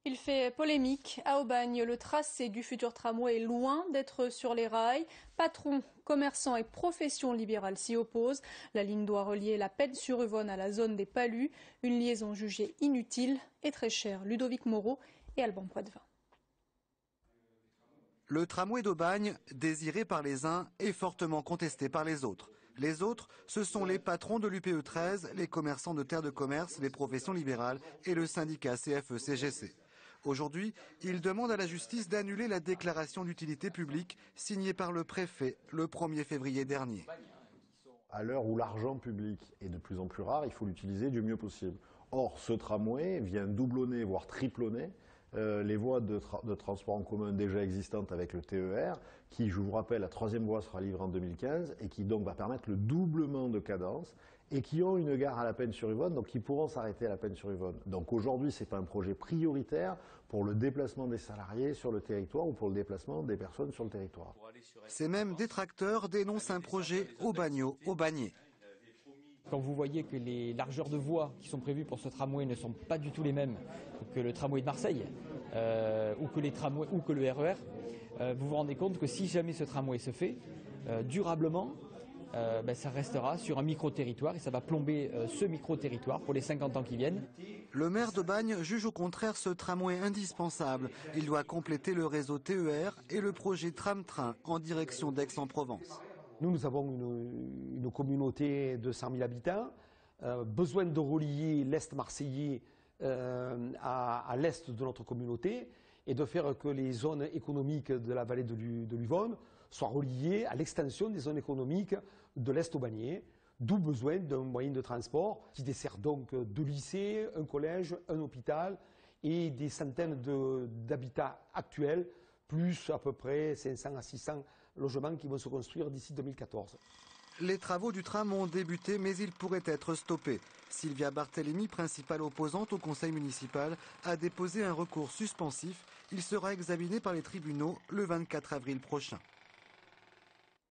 Il fait polémique. À Aubagne, le tracé du futur tramway est loin d'être sur les rails. Patrons, commerçants et professions libérales s'y opposent. La ligne doit relier la Peine-sur-Yvonne à la zone des Palus. Une liaison jugée inutile et très chère. Ludovic Moreau et Alban Poitvin. Le tramway d'Aubagne, désiré par les uns, est fortement contesté par les autres. Les autres, ce sont les patrons de l'UPE 13, les commerçants de terres de commerce, les professions libérales et le syndicat CFE-CGC. Aujourd'hui, ils demandent à la justice d'annuler la déclaration d'utilité publique signée par le préfet le 1er février dernier. À l'heure où l'argent public est de plus en plus rare, il faut l'utiliser du mieux possible. Or, ce tramway vient doublonner, voire triplonner les voies de transport en commun déjà existantes avec le TER, qui, je vous rappelle, la 3e voie sera livrée en 2015 et qui donc va permettre le doublement de cadence et qui ont une gare à la Peine-sur-Yvonne, donc qui pourront s'arrêter à la Peine-sur-Yvonne. Donc aujourd'hui, ce n'est pas un projet prioritaire pour le déplacement des salariés sur le territoire ou pour le déplacement des personnes sur le territoire. Ces mêmes détracteurs dénoncent un projet Aubagno-Aubagnais. Quand vous voyez que les largeurs de voies qui sont prévues pour ce tramway ne sont pas du tout les mêmes que le tramway de Marseille ou que le RER, vous vous rendez compte que si jamais ce tramway se fait, durablement, ça restera sur un micro-territoire et ça va plomber ce micro-territoire pour les 50 ans qui viennent. Le maire d'Aubagne juge au contraire ce tramway indispensable. Il doit compléter le réseau TER et le projet tram-train en direction d'Aix-en-Provence. Nous avons une communauté de 100 000 habitants, besoin de relier l'Est marseillais à l'Est de notre communauté et de faire que les zones économiques de la vallée de l'Yvonne soient reliées à l'extension des zones économiques de l'Est aubagnais, d'où besoin d'un moyen de transport qui dessert donc 2 lycées, un collège, un hôpital et des centaines d'habitats actuels, plus à peu près 500 à 600 logements qui vont se construire d'ici 2014. Les travaux du tram ont débuté, mais ils pourraient être stoppés. Sylvia Barthélémy, principale opposante au conseil municipal, a déposé un recours suspensif. Il sera examiné par les tribunaux le 24 avril prochain.